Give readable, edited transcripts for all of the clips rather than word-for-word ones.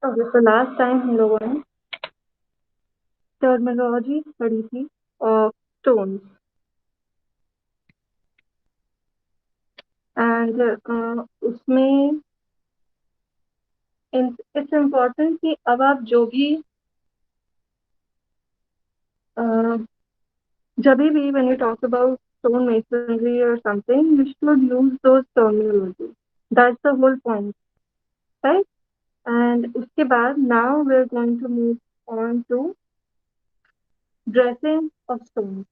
Okay, तो last time हम लोगों ने टर्मिनोलॉजी पढ़ी थी ऑफ स्टोन एंड उसमें इट्स इम्पोर्टेंट कि अब आप जो भी जब भी when you talk about stone masonry or something, you should use those terminology. That's the whole point, right? And उसके बाद now we're going to move on to dressing of stones.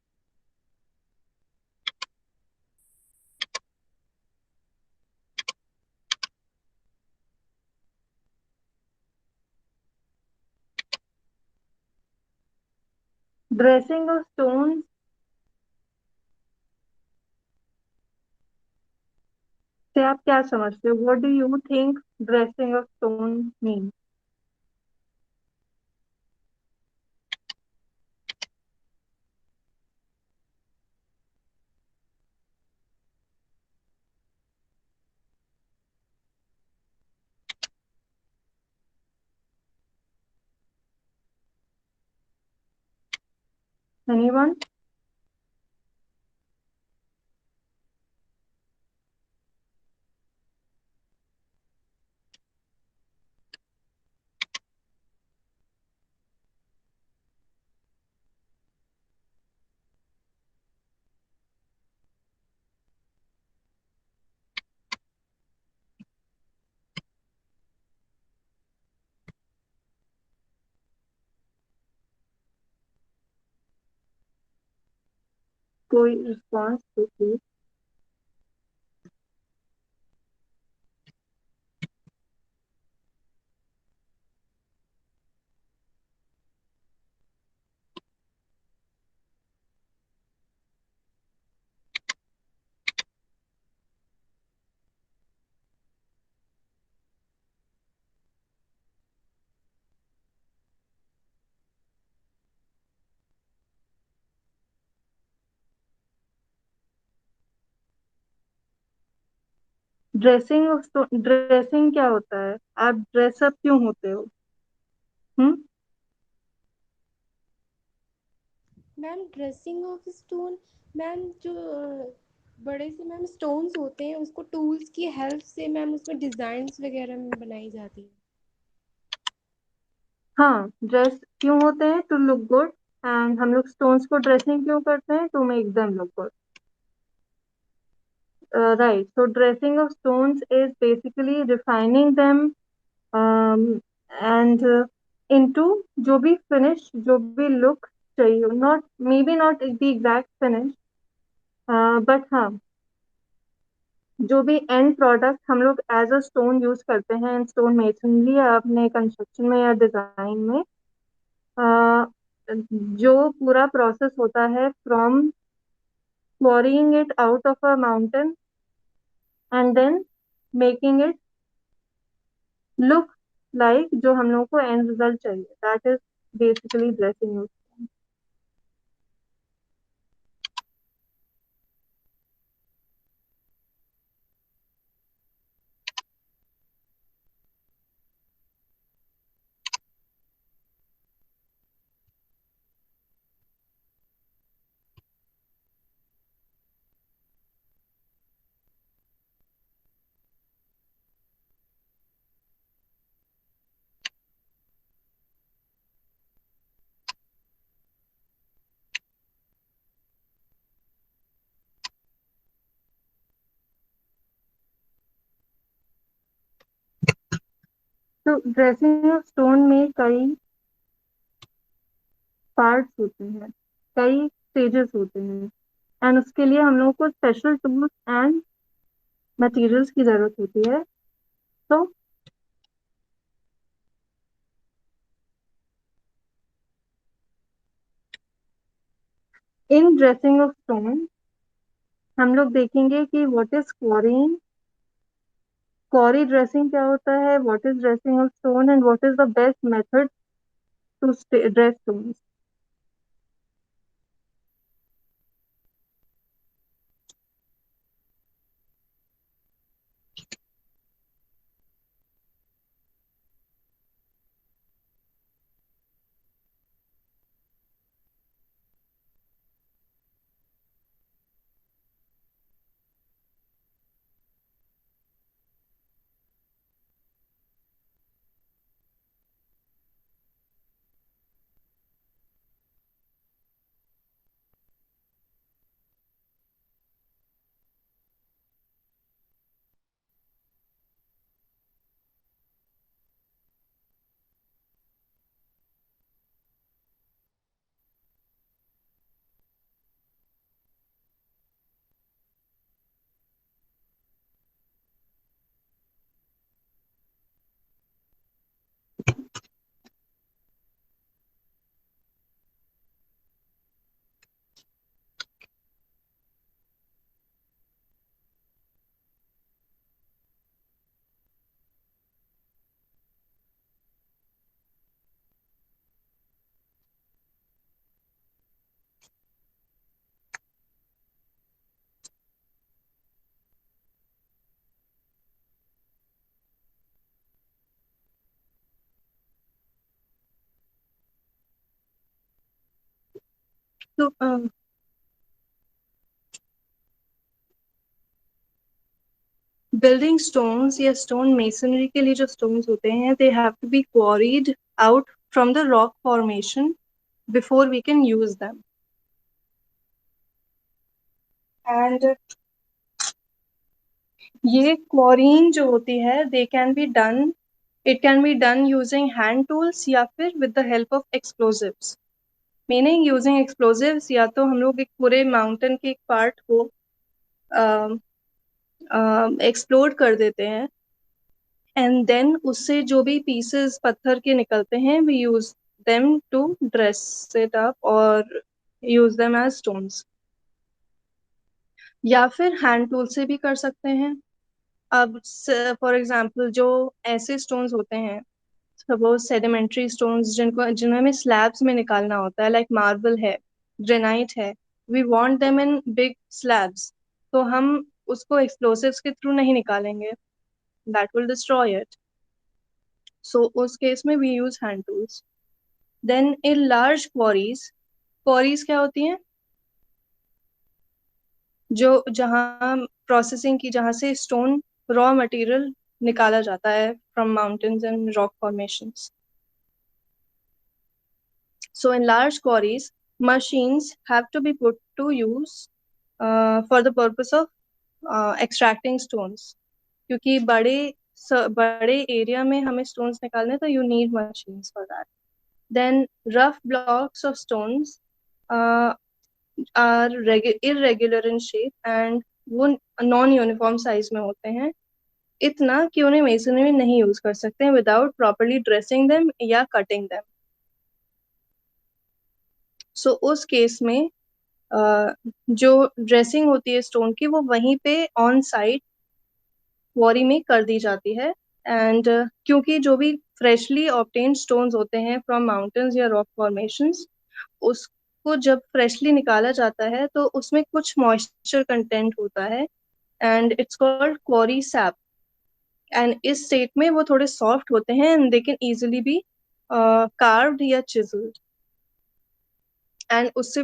Dressing of stones से आप क्या समझते हो? What do you think dressing of stone means? Anyone? कोई response तो please. Dressing क्या होता है? आप ड्रेसअप क्यों होते हो? हम्म। Ma'am dressing of stone, ma'am जो बड़े से मैम स्टोन्स होते हैं उसको टूल्स की हेल्प से मैम उसमें डिजाइन्स वगैरह में बनाई जाती है। हाँ, ड्रेस क्यों होते हैं? To look good. एंड हम लोग स्टोन्स को ड्रेसिंग क्यों करते हैं? To make them look good. Right. So dressing of stones is basically refining them and into जो भी फिनिश, जो भी लुक चाहिए. Not maybe not the exact finish, but हाँ, जो भी एंड प्रोडक्ट हम लोग एज अ स्टोन यूज करते हैं इन स्टोन मेसनरी या अपने कंस्ट्रक्शन में या डिजाइन में, अ, जो पूरा प्रोसेस होता है from quarrying it out of a mountain and then making it look like जो हम लोग को एंड रिजल्ट चाहिए. That is basically dressing. तो ड्रेसिंग ऑफ स्टोन में कई पार्ट्स होते हैं, कई स्टेजेस होते हैं, एंड उसके लिए हम लोग को स्पेशल टूल्स एंड मटेरियल्स की जरूरत होती है. तो इन ड्रेसिंग ऑफ स्टोन हम लोग देखेंगे कि what is quarrying, quarry dressing क्या होता है, what is dressing of stone and what is the best method to dress stone. तो बिल्डिंग स्टोन्स या स्टोन मेसनरी के लिए जो स्टोन्स होते हैं, they have to be quarried out from the rock formation before we can use them. And ये quarrying जो होती है, they can be done, it can be done using hand tools या फिर with the help of explosives. Meaning using explosives, या तो हम लोग एक पूरे माउंटेन के एक पार्ट को एक्सप्लोर कर देते हैं, एंड देन उससे जो भी पीसेस पत्थर के निकलते हैं, we use them to dress it up और यूज देम एज स्टोन्स। या फिर हैंड टूल से भी कर सकते हैं। अब फॉर एग्जांपल जो ऐसे स्टोन्स होते हैं, सपोज सेडिमेंट्री स्टोन्स, जिन्हें हमें स्लैब्स में निकालना होता है, लाइक मार्बल है, ग्रेनाइट है, we want them in big slabs, तो हम उसको एक्सप्लोसिव्स के थ्रू नहीं निकालेंगे, that will destroy it. So उस केस में we use hand tools. Then in large quarries, quarries क्या होती हैं? जो जहाँ प्रोसेसिंग की, जहाँ से स्टोन रॉ मटेरियल निकाला जाता है from mountains and rock formations. So in large quarries, machines have to be put to use for the purpose of extracting stones. क्योंकि बड़े एरिया में हमें stones निकालने, तो you need machines for that. Then rough blocks of stones uh, are irregular in shape and वो non uniform size में होते हैं, इतना कि उन्हें मेसनरी में नहीं यूज कर सकते हैं विदाउट प्रॉपरली ड्रेसिंग देम या कटिंग देम। सो उस केस में जो ड्रेसिंग होती है स्टोन की, वो वहीं पे ऑन साइट क्वारी में कर दी जाती है। एंड क्योंकि जो भी फ्रेशली ऑब्टेन्ड स्टोन्स होते हैं फ्रॉम माउंटेन्स या रॉक फॉर्मेशंस, उसको जब फ्रेशली निकाला जाता है तो उसमें कुछ मॉइस्चर कंटेंट होता है, and it's called quarry sap. And इस स्टेट में वो थोड़े सॉफ्ट होते हैं, and they can easily be carved या चिजल्ड। एंड उससे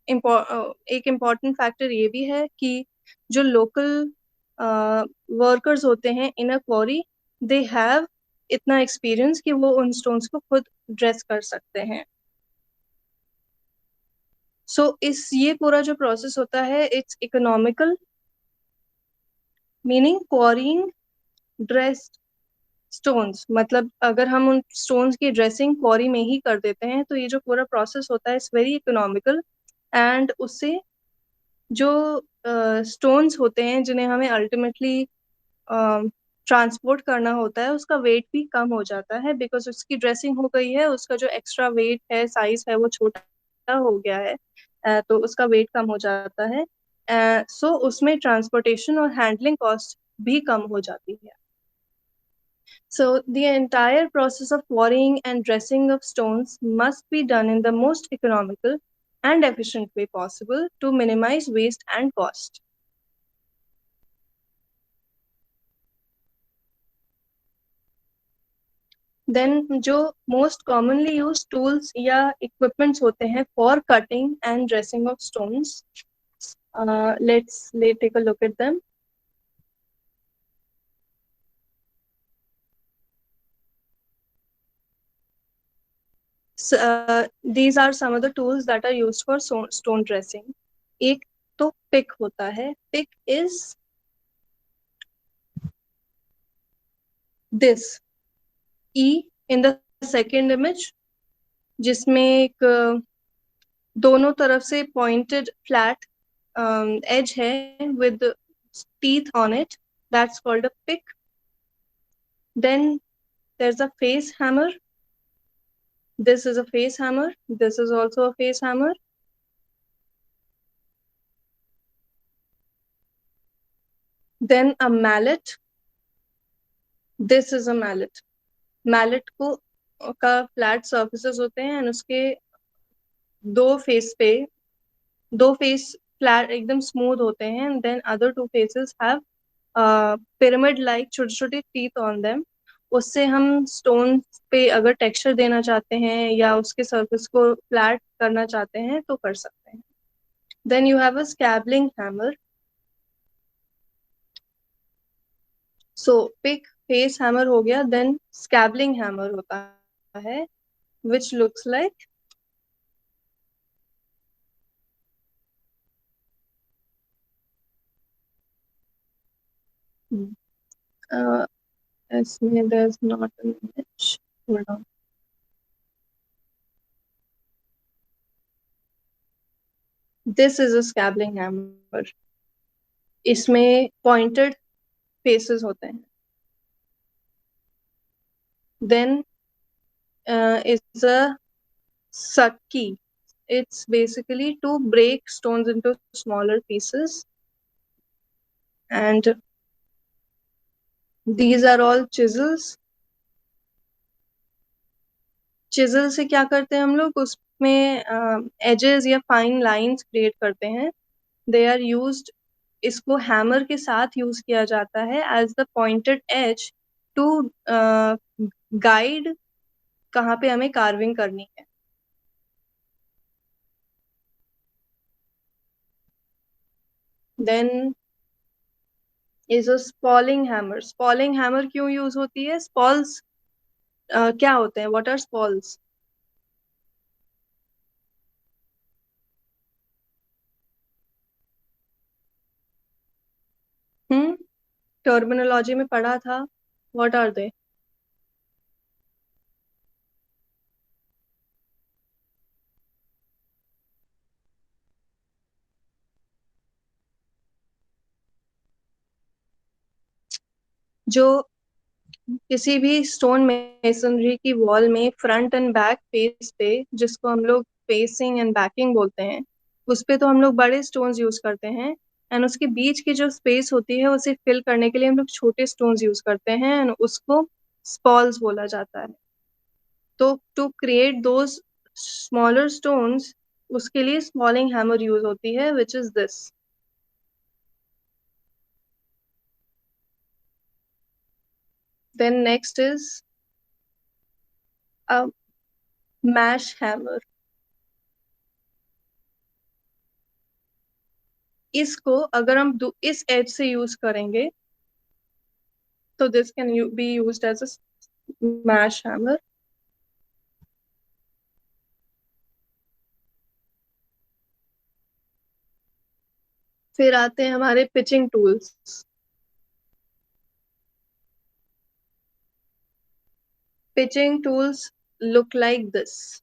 एक इम्पॉर्टेंट फैक्टर ये भी है कि जो लोकल वर्कर्स होते हैं इन अ क्वारी, दे हैव इतना एक्सपीरियंस कि वो उन स्टोन्स को खुद ड्रेस कर सकते हैं। इस ये पूरा जो प्रोसेस होता है, it's economical, meaning quarrying dressed stones, मतलब अगर हम उन स्टोन्स की ड्रेसिंग क्वारी में ही कर देते हैं, तो ये जो पूरा प्रोसेस होता है, इट्स वेरी इकोनॉमिकल। एंड उससे जो स्टोन्स होते हैं जिन्हें हमें अल्टीमेटली ट्रांसपोर्ट करना होता है, उसका वेट भी कम हो जाता है, बिकॉज उसकी ड्रेसिंग हो गई है, उसका जो एक्स्ट्रा वेट है, साइज है, वो छोटा हो गया है, तो उसका वेट कम हो जाता है। सो उसमें ट्रांसपोर्टेशन और हैंडलिंग कॉस्ट भी कम हो जाती है। So the entire process of quarrying and dressing of stones must be done in the most economical and efficient way possible to minimize waste and cost. Then जो most commonly used tools या equipments होते हैं for cutting and dressing of stones, let's take a look at them. These are some of the tools that are used for stone dressing. एक तो pick होता है. Pick is this E in the second image, जिसमें एक दोनों तरफ से pointed flat edge है with teeth on it. That's called a pick. Then there's a face hammer. This is a face hammer. This is also a face hammer. Then a mallet. This is a mallet. Mallet को का flat surfaces होते हैं, and उसके दो face flat एकदम smooth होते हैं, and then other two faces have pyramid like छोटे छोटे teeth on them. उससे हम स्टोन पे अगर टेक्सचर देना चाहते हैं या उसके सरफेस को फ्लैट करना चाहते हैं तो कर सकते हैं। Then you have a scabbling hammer. So pick face hammer हो गया, देन स्कैबलिंग हैमर होता है विच लुक्स लाइक, इसमें there's not an image, hold on, this is a scabbling hammer। इसमें पॉइंटेड फेसेस होते हैं। Then is a Sakki. It's basically to break stones into smaller pieces. And these are all chisels. Chisel से क्या करते हैं हम लोग, उसमें edges या fine lines create करते हैं। They are used, इसको hammer के साथ use किया जाता है as the pointed edge to guide कहाँ पे हमें carving करनी है। Then is a spalling hammer। spalling hammer क्यों यूज होती है? spalls क्या होते हैं? what are spalls? टर्मिनोलॉजी में पढ़ा था, what are they? जो किसी भी स्टोन मेसनरी की वॉल में फ्रंट एंड बैक फेस पे, जिसको हम लोग फेसिंग एंड बैकिंग बोलते हैं, उस पे तो हम लोग बड़े स्टोन्स यूज करते हैं, एंड उसके बीच की जो स्पेस होती है उसे फिल करने के लिए हम लोग छोटे स्टोन्स यूज करते हैं, एंड उसको स्पॉल्स बोला जाता है। तो to create those smaller stones, उसके लिए स्मॉलिंग हैमर यूज होती है, which is this. Then next is a mash hammer. इसको अगर हम इस एज से यूज करेंगे तो this can be used as a mash hammer. फिर आते हैं हमारे pitching tools. Pitching tools look like this.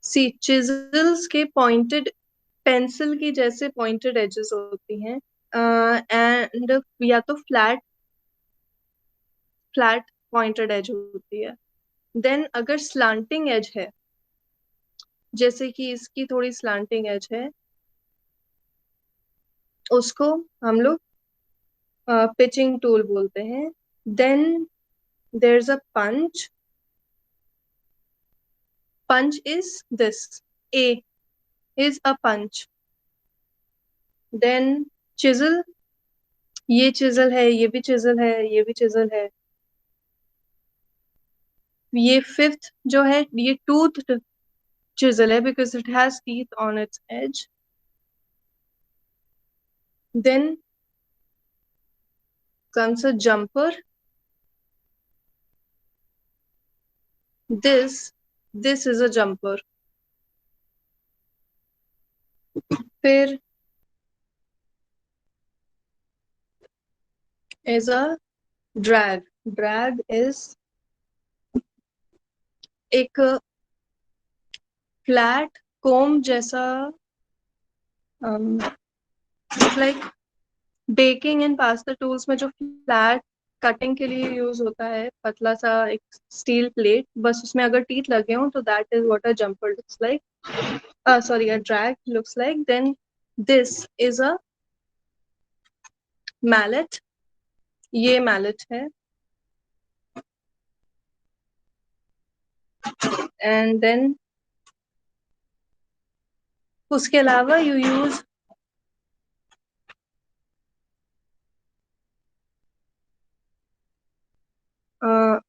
See chisels के पॉइंटेड, पेंसिल की जैसे पॉइंटेड एजेस होती हैं, एंड या तो फ्लैट फ्लैट पॉइंटेड एज होती है। देन अगर स्लांटिंग एज है, जैसे कि इसकी थोड़ी स्लांटिंग एज है, उसको हम लोग पिचिंग टूल बोलते हैं। Then there's a punch। punch is this, a is a punch। then chisel, ये chisel है, ये भी chisel है, ये भी chisel है। ये fifth जो है ये toothed chisel है because it has teeth on its edge। then comes a jumper। this is a jumper। फिर is a drag। drag is एक फ्लैट कोम जैसा, like baking and pasta tools में जो फ्लैट कटिंग के लिए यूज होता है, पतला सा एक स्टील प्लेट, बस उसमें अगर टीथ लगे हों तो that is what a jumper looks like, sorry a drag looks like. Then this is a mallet. ये मैलेट है। एंड देन उसके अलावा you use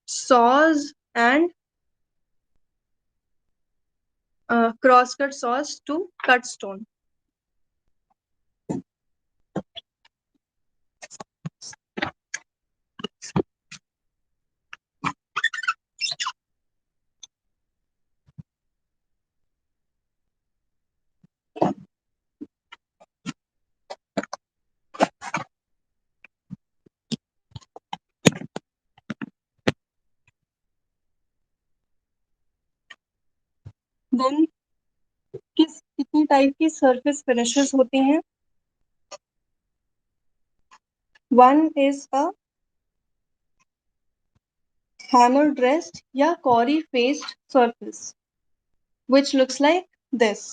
saws and cross cut saws to cut stone. Then कितनी type की surface finishes होती हैं? One is a hammer dressed या cori faced surface which looks like this.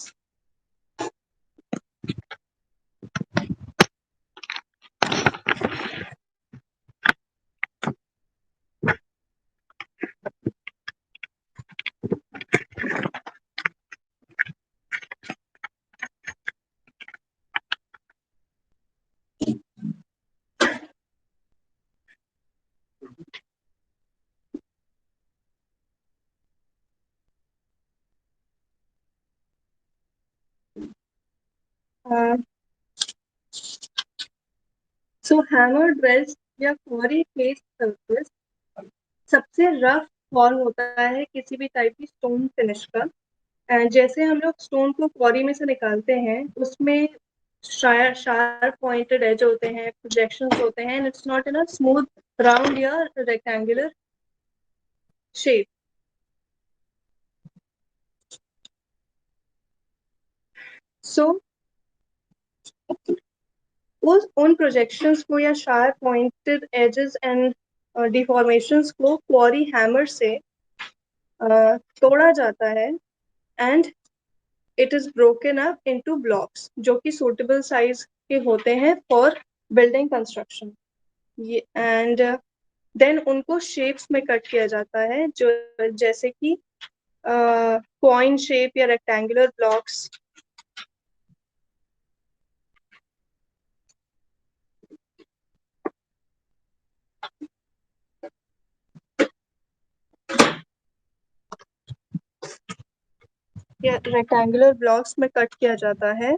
Uh, so hammer dressed या cori faced surface सबसे rough form होता है किसी भी टाइप की स्टोन फिनिश का। एंड जैसे हम लोग स्टोन को क्वारी में से निकालते हैं उसमें शार्प पॉइंटेड एज होते हैं, प्रोजेक्शंस होते हैं, and it's not in a smooth round या रेक्टेंगुलर शेप। सो उन प्रोजेक्शंस को या sharp pointed edges and deformations को क्वारी हैमर से तोड़ा जाता है and it is broken up into blocks जो कि सूटेबल साइज के होते हैं फॉर बिल्डिंग कंस्ट्रक्शन। ये एंड देन उनको शेप्स में कट किया जाता है जो जैसे कि कॉइन शेप या रेक्टेंगुलर ब्लॉक्स। या रेक्टेंगुलर ब्लॉक्स में कट किया जाता है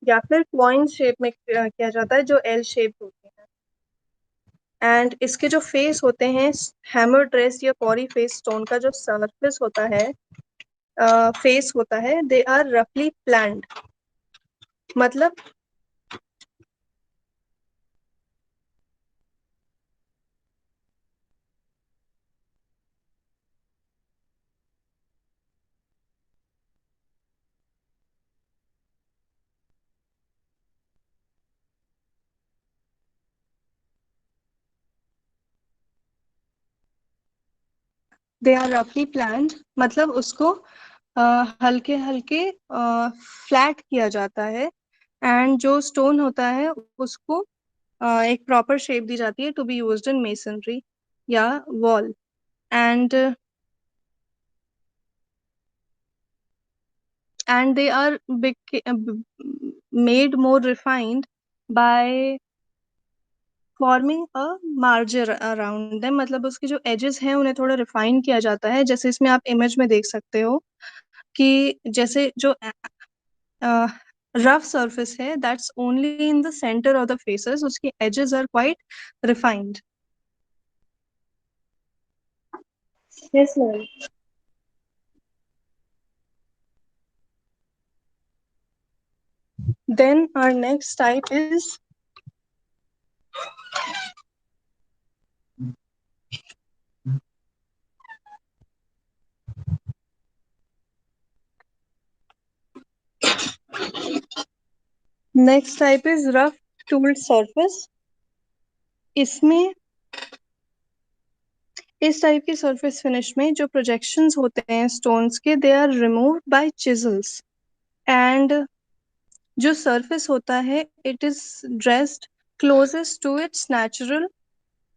या फिर कॉइन शेप में किया जाता है जो एल शेप होती है। एंड इसके जो फेस होते हैं हैमर ड्रेस या कॉरी फेस स्टोन का जो सरफेस होता है, फेस होता है, दे आर रफली प्लान्ड। मतलब दे आर रफली प्लान्ड मतलब उसको हल्के हल्के फ्लैट किया जाता है एंड जो स्टोन होता है उसको एक प्रॉपर शेप दी जाती है to be used in masonry या wall. And they are made more refined by forming a margin around them। मतलब उसके जो edges हैं उन्हें थोड़ा रिफाइन किया जाता है, जैसे इसमें आप इमेज में देख सकते हो कि जैसे जो रफ सरफेस है that's only in the centre of the faces, उसकी edges are quite refined. Yes ma'am. Then our next type is rough tooled surface। इसमें इस टाइप की सरफेस फिनिश में जो प्रोजेक्शंस होते हैं स्टोन्स के they are removed by chisels. And जो सरफेस होता है it is dressed closest to its natural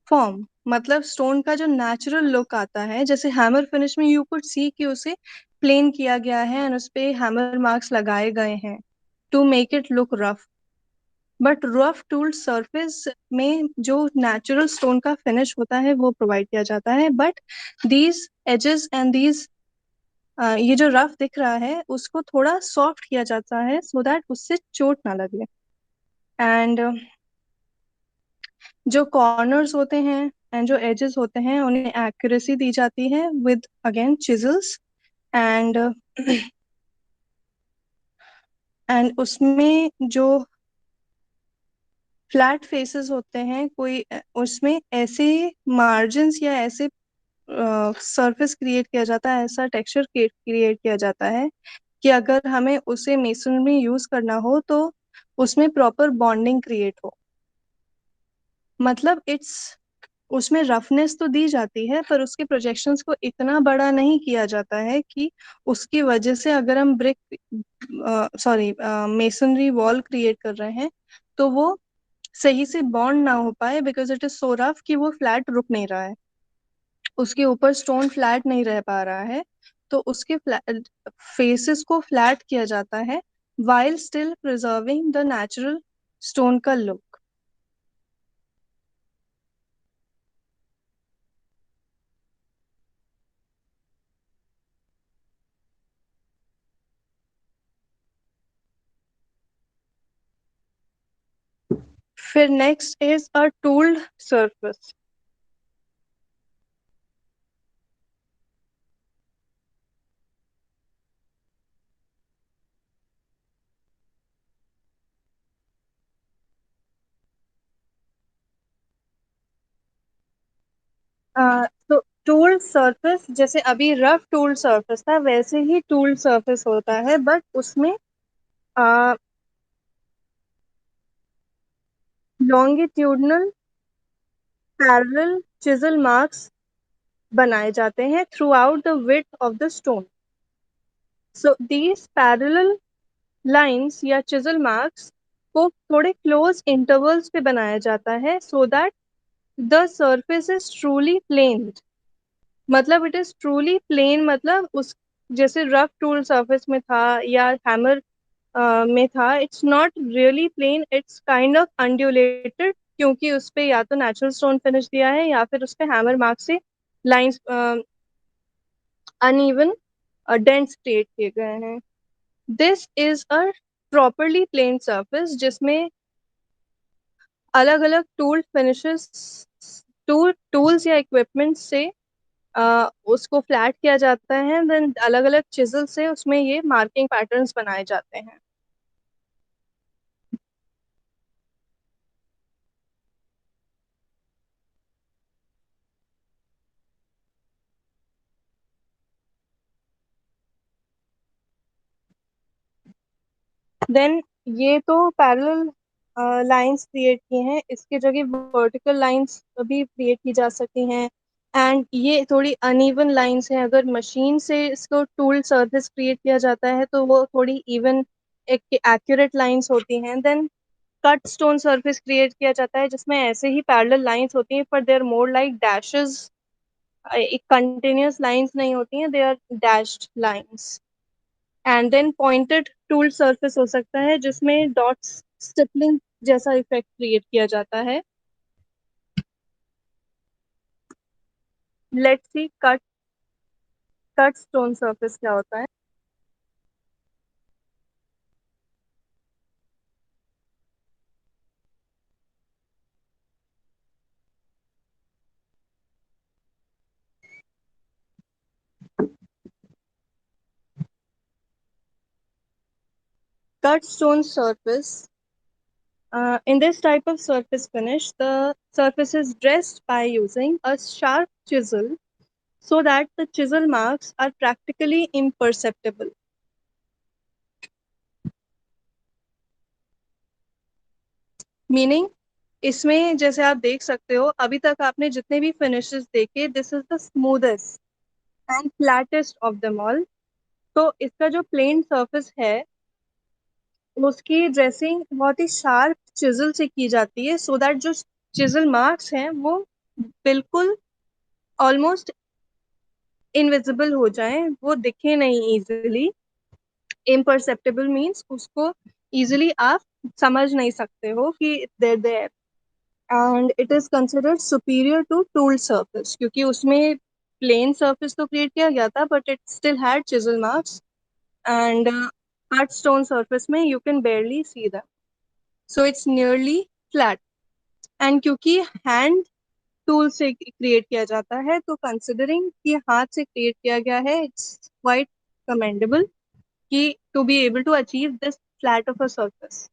form. मतलब स्टोन का जो नेचुरल लुक आता है, जैसे हैमर फिनिश में यू कुड सी कि उसे प्लेन किया गया है एंड उस पे हैमर मार्क्स लगाए गए हैं to make it look rough. But rough tooled surface में जो नेचुरल स्टोन का फिनिश होता है वो प्रोवाइड किया जाता है, but these edges and these ये जो रफ दिख रहा है उसको थोड़ा सॉफ्ट किया जाता है सो दैट उससे चोट ना लगे। एंड जो कॉर्नर्स होते हैं एंड जो एजेस होते हैं उन्हें एक्यूरेसी दी जाती है with again chisels. And and उसमें जो फ्लैट फेसेस होते हैं कोई उसमें ऐसे मार्जिन्स या ऐसे सरफेस क्रिएट किया जाता है, ऐसा टेक्सचर क्रिएट किया जाता है कि अगर हमें उसे मेसन में यूज करना हो तो उसमें प्रॉपर बॉन्डिंग क्रिएट हो। मतलब इट्स उसमें रफनेस तो दी जाती है पर उसके प्रोजेक्शंस को इतना बड़ा नहीं किया जाता है कि उसकी वजह से अगर हम brick sorry masonry wall create कर रहे हैं तो वो सही से बॉन्ड ना हो पाए, because it is so rough कि वो फ्लैट रुक नहीं रहा है, उसके ऊपर स्टोन फ्लैट नहीं रह पा रहा है। तो उसके फेसेस को फ्लैट किया जाता है while still preserving the natural stone का लुक। फिर नेक्स्ट इज अ टूल्ड सरफेस। तो टूल्ड सरफेस जैसे अभी रफ टूल्ड सरफेस था वैसे ही टूल्ड सरफेस होता है, बट उसमें लॉन्गिट्यूडनल पैरेलल चिजल मार्क्स बनाए जाते हैं throughout the width of the stone. So these parallel lines या चिजल मार्क्स को थोड़े क्लोज इंटरवल्स पे बनाया जाता है so that the surface is truly plane. मतलब इट इज ट्रूली प्लेन, मतलब उस जैसे रफ टूल सरफेस में था या हैमर में था, it's not really plain, it's kind of undulated, क्योंकि उस पे या तो नेचुरल स्टोन फिनिश दिया है या फिर उस पे हैमर मार्क से लाइंस अनइवन डेंस क्रिएट किए गए हैं। This is a properly plane surface जिसमें अलग अलग टूल फिनिशेस टूल्स या इक्विपमेंट से उसको फ्लैट किया जाता है, देन अलग अलग चिजल से उसमें ये मार्किंग पैटर्न्स बनाए जाते हैं। देन ये तो पैरेलल लाइंस क्रिएट की हैं, इसके जगह वर्टिकल लाइंस भी क्रिएट की जा सकती हैं। एंड ये थोड़ी अनइवन लाइंस हैं, अगर मशीन से इसको टूल सरफेस क्रिएट किया जाता है तो वो थोड़ी इवन एक एक्यूरेट लाइंस होती हैं। Then cut stone surface create किया जाता है जिसमें ऐसे ही पैरेलल लाइंस होती हैं पर they are more like dashes, एक कंटिन्यूअस लाइंस नहीं होती हैं, they are dashed lines. And then pointed tool surface हो सकता है जिसमें डॉट्स स्टिपलिंग जैसा इफेक्ट क्रिएट किया जाता है। Let's see cut stone surface क्या होता है। Cut stone surface. In this type of surface finish, the surface is dressed by using a sharp chisel so that the chisel marks are practically imperceptible. Meaning इसमें जैसे आप देख सकते हो अभी तक आपने जितने भी फिनिशेस देखे, this is the smoothest and flattest of them all. तो इसका जो प्लेन सरफेस है उसकी ड्रेसिंग बहुत ही शार्प चिजल से की जाती है सो दैट जो चिजल मार्क्स हैं वो बिल्कुल ऑलमोस्ट इनविजिबल हो जाएं, वो दिखे नहीं इजीली। इम्परसेप्टेबल मीन्स उसको इजीली आप समझ नहीं सकते हो कि they're there, and it is considered superior to tool surface क्योंकि उसमें प्लेन surface तो क्रिएट किया गया था but it still had chisel marks, and cut stone surface में you can barely see them, so it's nearly flat. And क्योंकि hand tool से create किया जाता है तो कंसिडरिंग कि हाथ से क्रिएट किया गया है, इट्स क्वाइट कमेंडेबल कि to be able to achieve this flat of a surface.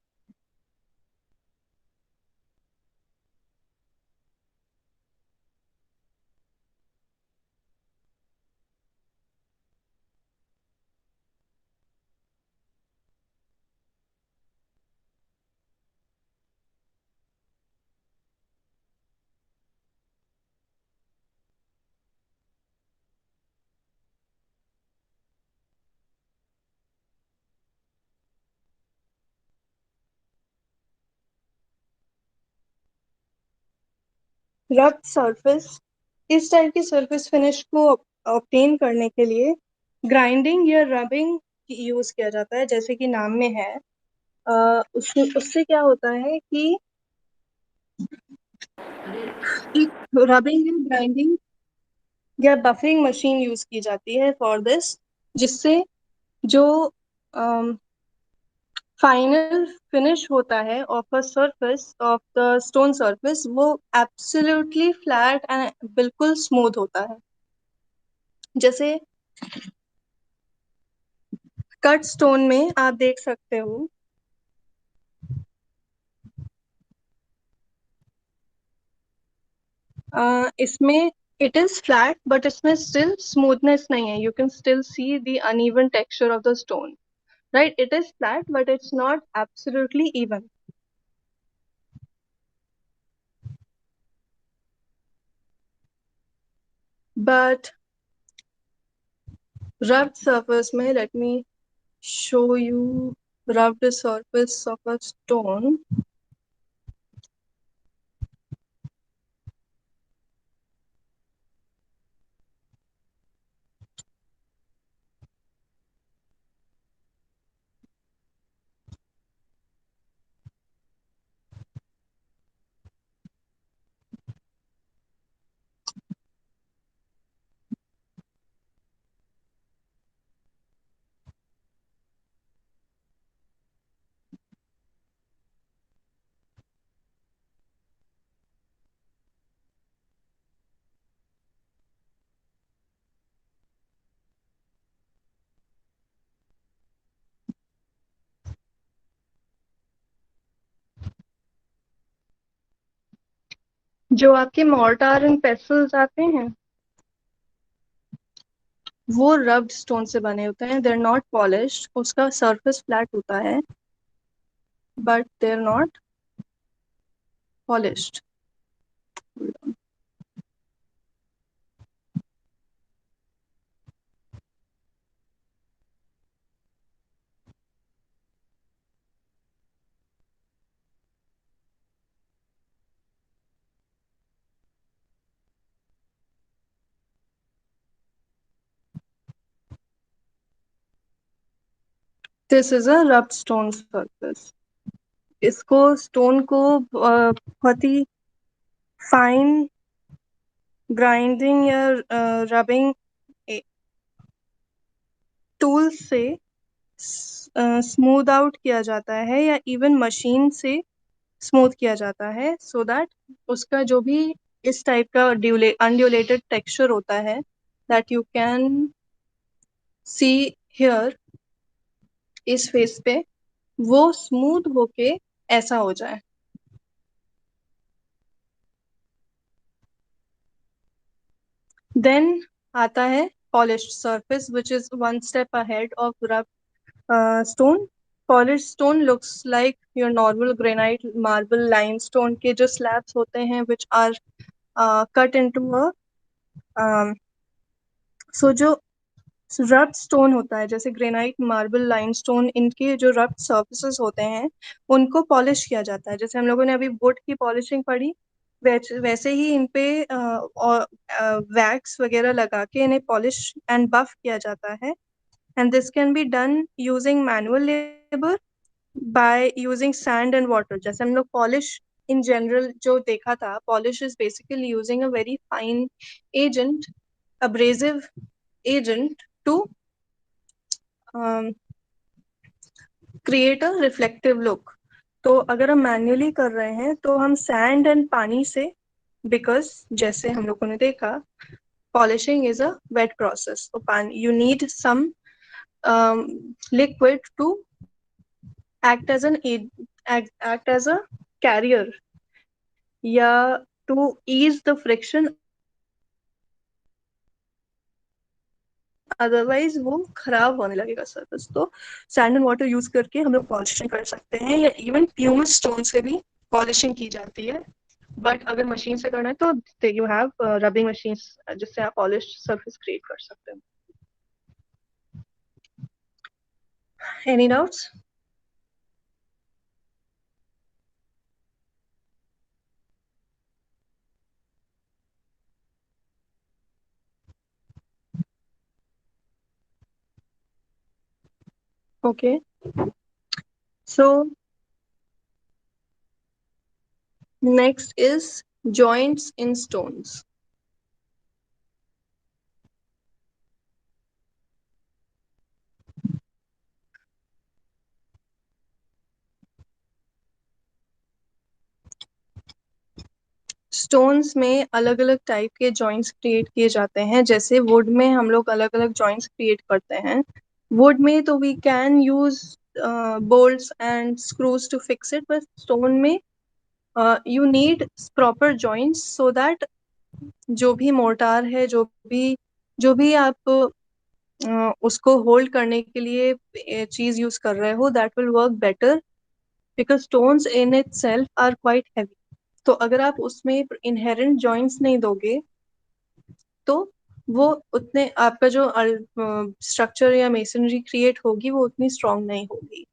Rough surface, इस टाइप की सरफेस फिनिश को ऑब्टेन करने के लिए ग्राइंडिंग या रबिंग यूज किया जाता है, जैसे कि नाम में है. उससे क्या होता है कि रबिंग या ग्राइंडिंग या बफरिंग मशीन यूज की जाती है फॉर दिस, जिससे जो फाइनल फिनिश होता है of a surface of the stone surface वो एब्सोल्युटली फ्लैट एंड बिल्कुल स्मूथ होता है. जैसे कट स्टोन में आप देख सकते हो, इसमें इट इज फ्लैट बट इसमें स्टिल स्मूथनेस नहीं है. You can still see the uneven texture of the stone, right? It is flat but it's not absolutely even. But rubbed surface में, let me show you rubbed surface of a stone. जो आपके mortar and पेसल्स आते हैं वो rubbed stone से बने होते हैं. देर नॉट पॉलिश्ड, उसका सरफेस फ्लैट होता है but there not polished. This is a rubbed stone surface. इसको स्टोन को बहुत ही फाइन ग्राइंडिंग या रबिंग टूल से स्मूथ आउट किया जाता है या इवन मशीन से स्मूथ किया जाता है, सो दैट उसका जो भी इस टाइप का अनड्यूलेटेड टेक्सचर होता है that you can see here इस फेस पे, वो स्मूथ होके ऐसा हो जाए. देन आता है polished surface which is one step ahead of rough stone. Polish stone looks like your normal granite, marble, limestone के जो स्लैब्स होते हैं which are cut into a, so जो रब्ड स्टोन होता है जैसे ग्रेनाइट, मार्बल, लाइमस्टोन, इनके जो रब्ड सर्फेसेस होते हैं उनको पॉलिश किया जाता है. जैसे हम लोगों ने अभी वुड की पॉलिशिंग पढ़ी, वैसे ही इन पे वैक्स वगैरह लगा के इन्हें पॉलिश एंड बफ किया जाता है. And this can be done using manual labour by using sand and water. जैसे हम लोग पॉलिश इन जनरल जो देखा था, polish is basically using a very fine agent, abrasive agent to create a reflective look. तो अगर हम manually कर रहे हैं तो हम सैंड एंड पानी से, बिकॉज जैसे हम लोगों ने देखा polishing is a wet process, तो पानी you need some liquid to act as an act as a carrier या to ease the friction, otherwise वो खराब होने लगेगा सर्फेस। तो सैंड एंड वाटर यूज करके हम लोग पॉलिशिंग कर सकते हैं, या इवन प्यूमिस स्टोन से भी पॉलिशिंग की जाती है। बट अगर मशीन से करना है तो यू हैव रबिंग मशीन जिससे आप पॉलिश सर्फेस क्रिएट कर सकते हैं। Any doubts? Okay, so next is joints in stones. Stones में अलग अलग टाइप के जॉइंट्स क्रिएट किए जाते हैं। जैसे वुड में हम लोग अलग अलग जॉइंट्स क्रिएट करते हैं। वुड में तो we can use bolts and screws to fix it, but stone में you need proper joints so that जो भी मोर्टार है, जो भी आप उसको होल्ड करने के लिए चीज यूज कर रहे हो, that will work better because stones in itself are quite heavy. तो अगर आप उसमें इनहेरेंट जॉइंट्स नहीं दोगे तो वो उतने आपका जो स्ट्रक्चर या मेसनरी क्रिएट होगी वो उतनी स्ट्रांग नहीं होगी।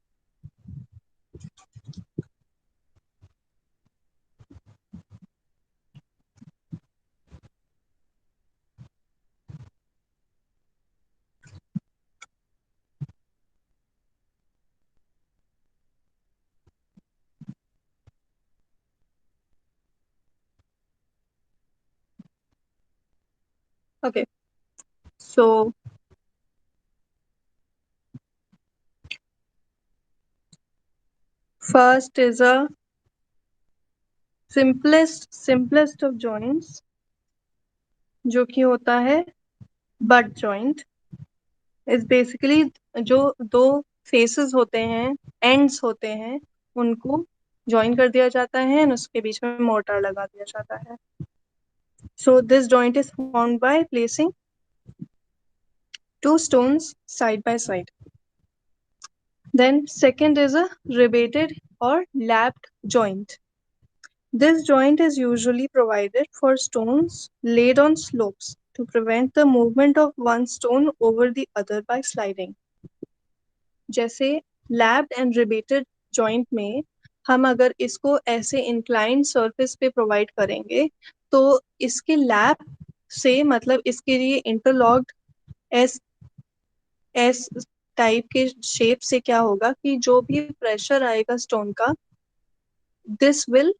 Okay, so first is a simplest of joints जो कि होता है बट जॉइंट। इज बेसिकली जो दो फेसेस होते हैं, एंड्स होते हैं, उनको ज्वाइन कर दिया जाता है और उसके बीच में मोर्टार लगा दिया जाता है। So this joint is formed by placing two stones side by side. Then second is a rebated or lapped joint. This joint is usually provided for stones laid on slopes to prevent the movement of one stone over the other by sliding. जैसे lapped and rebated joint में हम अगर इसको ऐसे inclined surface पे provide करेंगे तो इसके लैप से मतलब इसके लिए इंटरलॉक्ड एस एस टाइप के शेप से क्या होगा कि जो भी प्रेशर आएगा स्टोन का, this will,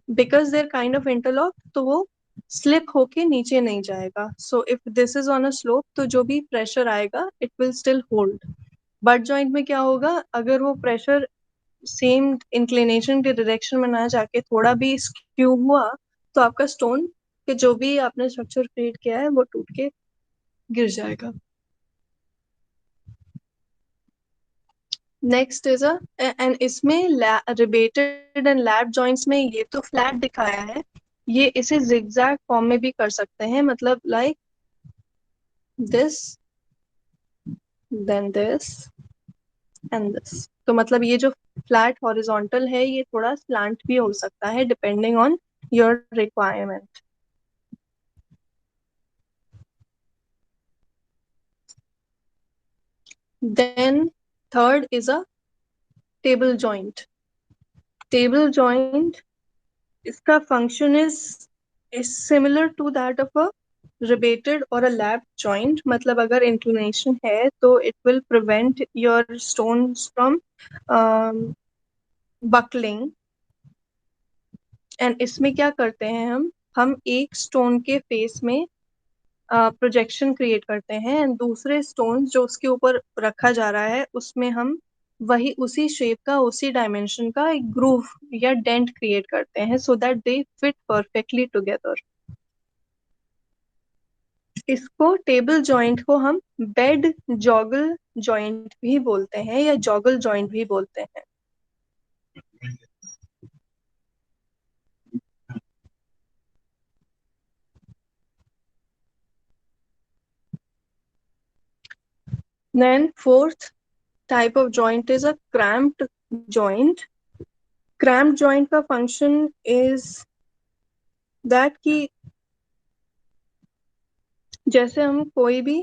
because they're kind of interlock, तो वो स्लिप होके नीचे नहीं जाएगा। So if this is on a slope तो जो भी प्रेशर आएगा it will still hold. Butt joint में क्या होगा, अगर वो प्रेशर सेम इंक्लिनेशन के डायरेक्शन में ना जाके थोड़ा भी स्क्यू हुआ तो आपका स्टोन के जो भी आपने स्ट्रक्चर क्रिएट किया है वो टूट के गिर जाएगा। नेक्स्ट इज अ एंड इसमें रिबेटेड एंड लैप जॉइंट्स में ये तो फ्लैट दिखाया है, ये इसे जिगजैग फॉर्म में भी कर सकते हैं, मतलब like this then this and this. तो मतलब ये जो फ्लैट हॉरिजॉन्टल है ये थोड़ा स्लांट भी हो सकता है depending on your requirement. Then third is a table joint. Table joint, इसका function is similar to that of a rebated और अ लैप जॉइंट, मतलब अगर इंक्लिनेशन है तो it will prevent your stones from buckling. And इसमें क्या करते हैं हम एक स्टोन के फेस में प्रोजेक्शन क्रिएट करते हैं एंड दूसरे स्टोन जो उसके ऊपर रखा जा रहा है उसमें हम वही उसी शेप का उसी डायमेंशन का एक ग्रूव या डेंट क्रिएट करते हैं so that they fit perfectly together. इसको टेबल जॉइंट को हम बेड जॉगल जॉइंट भी बोलते हैं या जॉगल जॉइंट भी बोलते हैं। Then fourth type of joint is a cramped joint. Cramped joint का function is that कि जैसे हम कोई भी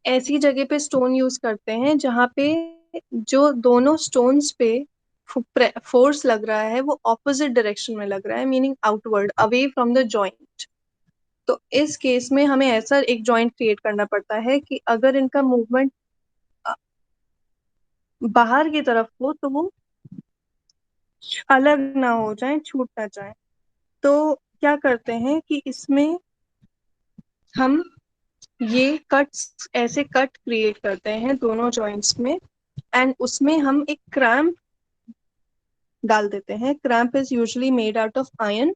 ऐसी जगह पे स्टोन यूज करते हैं जहाँ पे जो दोनों स्टोन्स पे फोर्स लग रहा है वो ऑपोजिट डायरेक्शन में लग रहा है, meaning outward away from the joint. तो इस केस में हमें ऐसा एक जॉइंट क्रिएट करना पड़ता है कि अगर इनका मूवमेंट बाहर की तरफ हो तो वो अलग ना हो जाए, छूट ना जाए। तो क्या करते हैं कि इसमें हम ये कट्स ऐसे कट क्रिएट करते हैं दोनों जॉइंट्स में एंड उसमें हम एक क्रैम्प डाल देते हैं। Cramp is usually made out of iron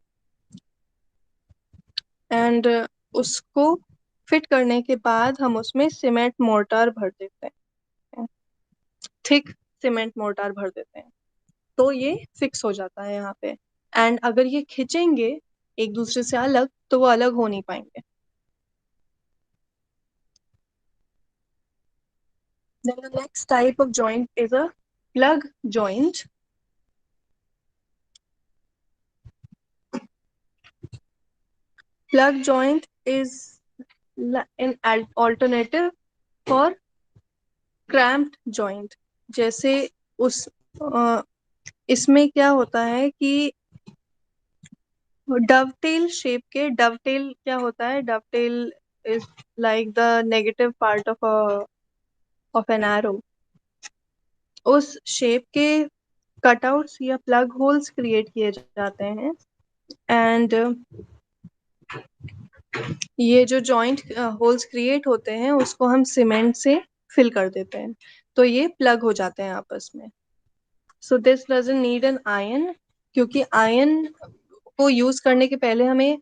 and उसको फिट करने के बाद हम उसमें सीमेंट मोर्टार भर देते हैं, थिक सीमेंट मोर्टार भर देते हैं, तो ये फिक्स हो जाता है यहाँ पे। एंड अगर ये खिंचेंगे एक दूसरे से अलग तो वो अलग हो नहीं पाएंगे। Then the next type of joint is a plug joint. Plug joint is an alternative for cramped joint. जैसे उस इसमें क्या होता है कि डवटेल शेप के, डवटेल क्या होता है, dovetail is like the negative part of an arrow. उस शेप के कटआउट्स या प्लग होल्स क्रिएट किए जाते हैं एंड ये जो जॉइंट होल्स क्रिएट होते हैं उसको हम सीमेंट से फिल कर देते हैं, तो ये प्लग हो जाते हैं आपस में। So this doesn't need an ion, क्योंकि आयन को यूज करने के पहले हमें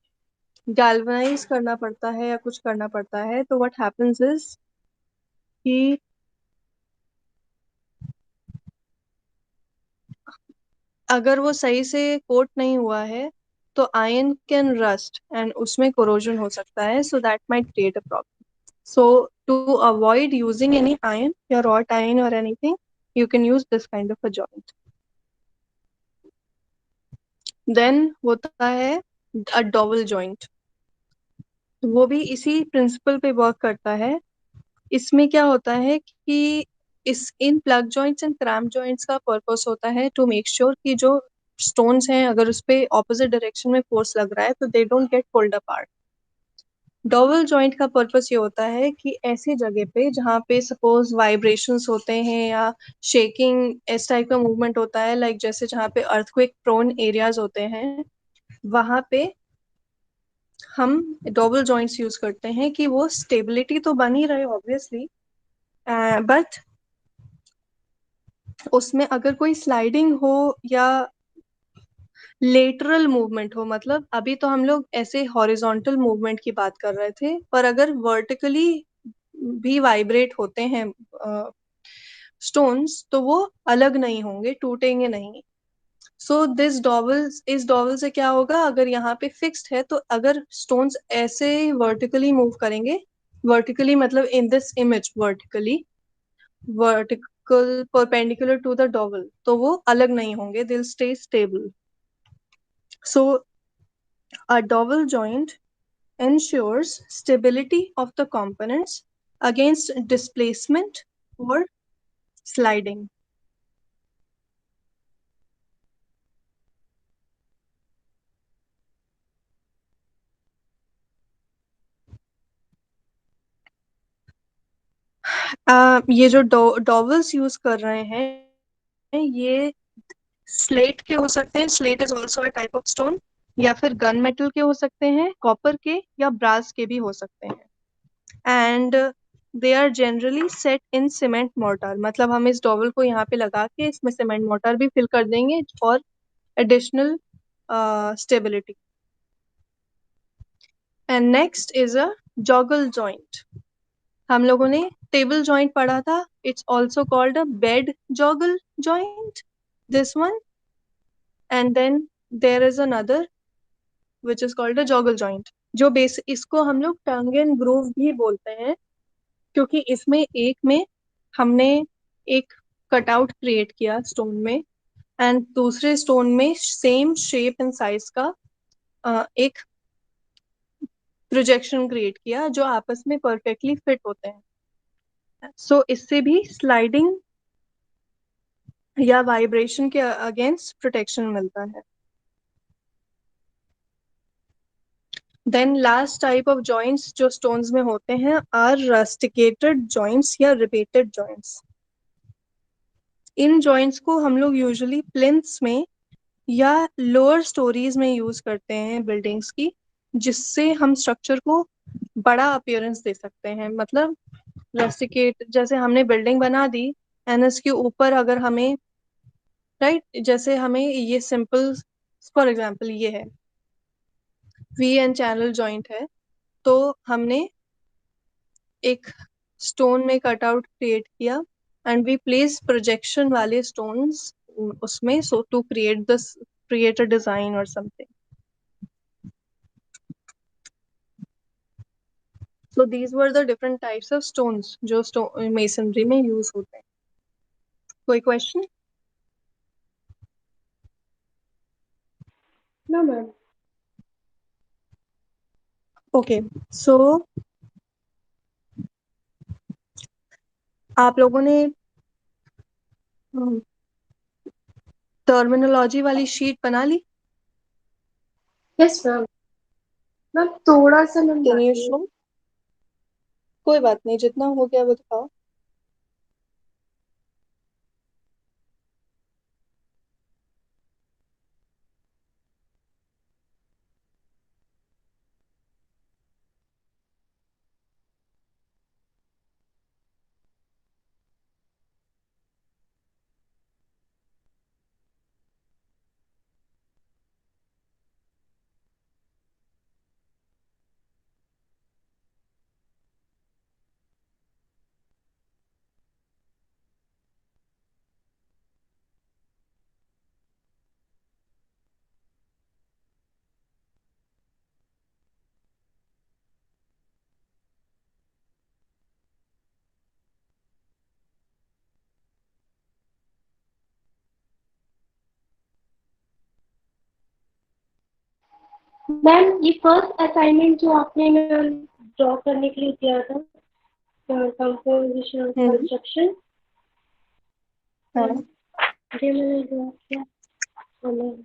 गैल्वनाइज करना पड़ता है या कुछ करना पड़ता है। तो व्हाट हैपेंस इज कि अगर वो सही से कोट नहीं हुआ है तो आयन कैन रस्ट एंड उसमें कोरोजन हो सकता है, so that might create a problem. So to avoid using any iron, your wrought iron or anything, you can use this kind of a joint. Then होता है a dowel joint. वो भी इसी principal पे work करता है। इसमें क्या होता है कि इस in plug joints and cramp joints का पर्पस होता है टू मेक श्योर कि जो स्टोन्स हैं अगर उस पे ऑपोजिट डायरेक्शन में फोर्स लग रहा है तो they don't get pulled apart. Dowel joint का पर्पस ये होता है कि ऐसी जगह पे जहाँ पे सपोज वाइब्रेशंस होते हैं या शेकिंग इस टाइप का मूवमेंट होता है, लाइक जैसे जहाँ पे अर्थक्वेक प्रोन एरियाज होते हैं वहां पे हम डबल जॉइंट्स यूज करते हैं कि वो स्टेबिलिटी तो बन ही रहे ऑब्वियसली, बट उसमें अगर कोई स्लाइडिंग हो या लेटरल मूवमेंट हो, मतलब अभी तो हम लोग ऐसे हॉरिजॉन्टल मूवमेंट की बात कर रहे थे, पर अगर वर्टिकली भी वाइब्रेट होते हैं स्टोन्स तो वो अलग नहीं होंगे, टूटेंगे नहीं। सो दिस डॉवल्स, इस डॉवल से क्या होगा, अगर यहाँ पे फिक्स्ड है तो अगर स्टोन्स ऐसे वर्टिकली मूव करेंगे, वर्टिकली मतलब in this image vertically, vertical perpendicular to the dowel, तो वो अलग नहीं होंगे, they will stay stable. So a dowel joint ensures stability of the components against displacement or sliding. ये जो डॉवल्स यूज कर रहे हैं ये स्लेट के हो सकते हैं, slate is also a type of stone, या फिर गन मेटल के हो सकते हैं, कॉपर के या ब्रास के भी हो सकते हैं। And they are generally set in cement mortar, मतलब हम इस डॉवल को यहाँ पे लगा के इसमें सीमेंट मोर्टार भी फिल कर देंगे for additional stability. And next is a joggle joint. हम लोगों ने टेबल जॉइंट पढ़ा था, it's also called a bed joggle joint, this one. And then there is another which is called a joggle joint, जो base इसको हम लोग tongue and groove भी बोलते हैं, क्योंकि इसमें एक में हमने एक कटआउट क्रिएट किया स्टोन में, एंड दूसरे स्टोन में सेम शेप एंड साइज का एक प्रोजेक्शन क्रिएट किया जो आपस में परफेक्टली फिट होते हैं। सो इससे भी स्लाइडिंग या वाइब्रेशन के अगेंस्ट प्रोटेक्शन मिलता है। Then last type of joints जो स्टोन्स में होते हैं आर रस्टिकेटेड जॉइंट्स या रिपेटेड जॉइंट्स। इन जॉइंट्स को हम लोग यूजुअली प्लिंथ्स में या लोअर स्टोरीज में यूज करते हैं बिल्डिंग्स की, जिससे हम स्ट्रक्चर को बड़ा अपीयरेंस दे सकते हैं। मतलब रस्टिकेट जैसे हमने बिल्डिंग बना दी एंड इसके ऊपर अगर हमें जैसे हमें ये सिंपल, फॉर एग्जांपल ये है वी एंड चैनल जॉइंट है, तो हमने एक स्टोन में कटआउट क्रिएट किया एंड वी प्लेस प्रोजेक्शन वाले स्टोन्स उसमें, so to create a design और something. So these were the different types of stones जो मेसनरी में यूज होते हैं। कोई question? No ma'am. Okay, so आप लोगों ने टर्मिनोलॉजी वाली शीट बना ली? Yes ma'am. मैम थोड़ा सा मैम कैन यू बाकी है। शो? कोई बात नहीं, जितना हो गया वो दिखाओ। मैम ये फर्स्ट असाइनमेंट जो आपने मैम ड्रॉ करने के लिए दिया था, कंपोजिशन ऑफ हम्म। कंस्ट्रक्शन, हाँ, ये मैंने ड्रॉ किया। हमें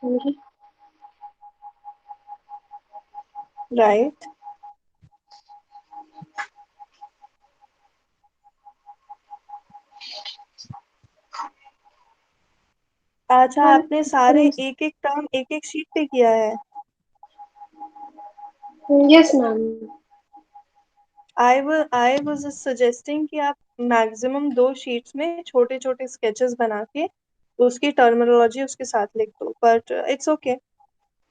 समझी। राइट। अच्छा, मैम आपने सारे एक एक काम एक एक शीट पे किया है? Yes ma'am. I was suggesting कि आप मैक्सिमम 2 शीट्स में छोटे छोटे स्केचेस बना के उसकी टर्मिनोलॉजी उसके साथ लिख दो, but it's okay,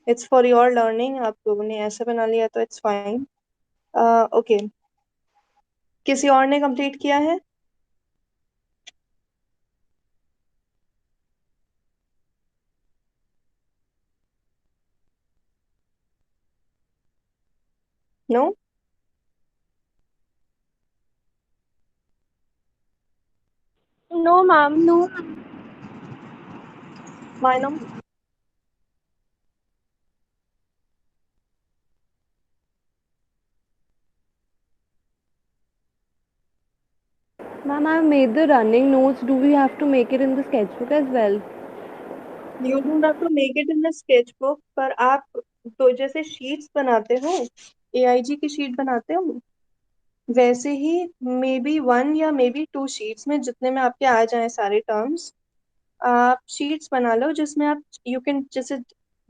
it's for your learning. आप लोगों ने ऐसे बना लिया तो इट्स फाइन। ओके, किसी और ने कंप्लीट किया है? No? No ma'am. No. Why no? Ma'am, I've made the running notes. Do we have to make it in the sketchbook as well? You don't have to make it in a sketchbook, पर आप तो जैसे sheets बनाते हो, AIG की sheet बनाते हो, वैसे ही मे बी 1 या मे बी 2 शीट्स में जितने में आपके आ जाए सारे टर्म्स, आप शीट्स बना लो जिसमें आप यू कैन जैसे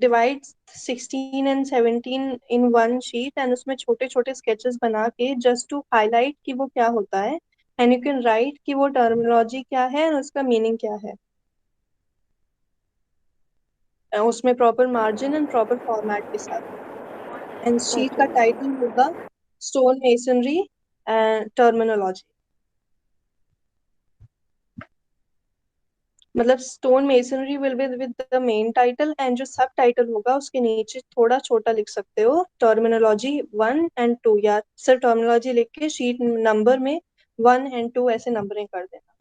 divide 16 and 17 in one sheet and उसमें छोटे छोटे स्केचेस बना के जस्ट टू हाईलाइट कि वो क्या होता है, एंड यू कैन राइट कि वो टर्मिनोलॉजी क्या है और उसका मीनिंग क्या है, उसमें proper margin and proper format के साथ। एंड शीट का ओके मैम। टाइटल होगा स्टोन मेसनरी एंड टर्मिनोलॉजी, मतलब stone masonry will be with the main title and जो सब टाइटल होगा उसके नीचे थोड़ा छोटा लिख सकते हो टर्मिनोलॉजी 1 एंड 2, या सिर्फ टर्मिनोलॉजी लिख के शीट नंबर में 1 एंड 2 ऐसे नंबरिंग कर देना,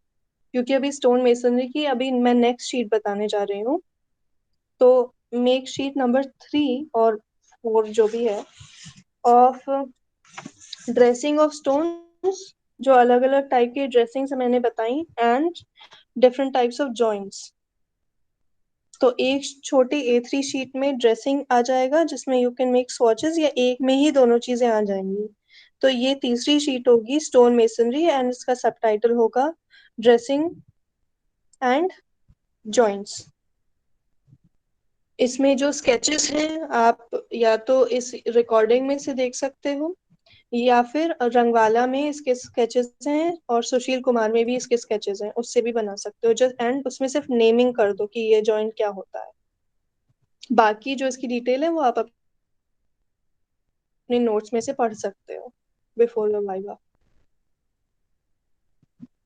क्योंकि अभी स्टोन मेसनरी की अभी मैं नेक्स्ट शीट बताने जा रही हूँ। तो मेक शीट नंबर 3 और 4 जो भी है ऑफ ड्रेसिंग ऑफ स्टोन्स, जो अलग अलग टाइप की ड्रेसिंग्स मैंने बताई, and different types of joints. तो एक छोटी A3 शीट में ड्रेसिंग आ जाएगा जिसमें यू कैन मेक स्वॉचेस, या एक में ही दोनों चीजें आ जाएंगी। तो ये तीसरी शीट होगी स्टोन मेसनरी एंड इसका सबटाइटल होगा ड्रेसिंग एंड जॉइंट्स। इसमें जो स्केचेस हैं आप या तो इस रिकॉर्डिंग में से देख सकते हो, या फिर रंगवाला में इसके स्केचेस हैं और सुशील कुमार में भी इसके स्केचेस हैं, उससे भी बना सकते हो जस्ट, एंड उसमें सिर्फ नेमिंग कर दो कि ये जॉइंट क्या होता है। बाकी जो इसकी डिटेल है वो आप अपने नोट्स में से पढ़ सकते हो before your viva.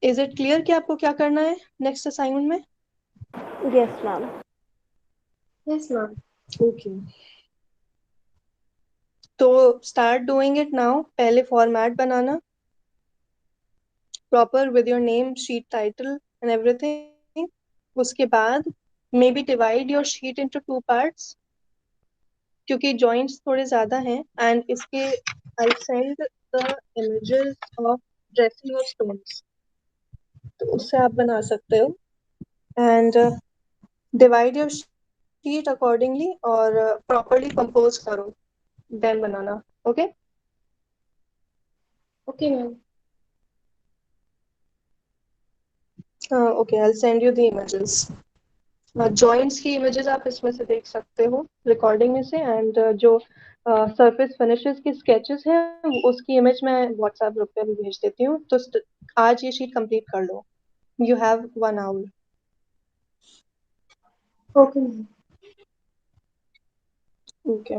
Is it clear कि आपको क्या करना है नेक्स्ट असाइनमेंट में? Yes ma'am. Yes ma'am. Okay, तो स्टार्ट डूइंग इट नाउ। पहले format banana proper with your name, sheet title and everything. उसके बाद may be divide your sheet into 2 parts, क्योंकि जॉइंट्स थोड़े ज्यादा हैं, एंड इसके I send the images of dressing of stones, तो उससे आप बना सकते हो। And divide your sheet accordingly और प्रॉपरली कंपोज करो, देन बनाना। Okay okay ma'am. Okay, I send you the images. Joints की इमेजेस आप इसमें से देख सकते हो रिकॉर्डिंग में से, एंड जो सरफेस फिनिशेस के स्केचेस हैं उसकी इमेज मैं व्हाट्सएप ग्रुप पे भी भेज देती हूँ। तो आज ये शीट कंप्लीट कर लो, you have 1 hour. Okay ma'am. Okay.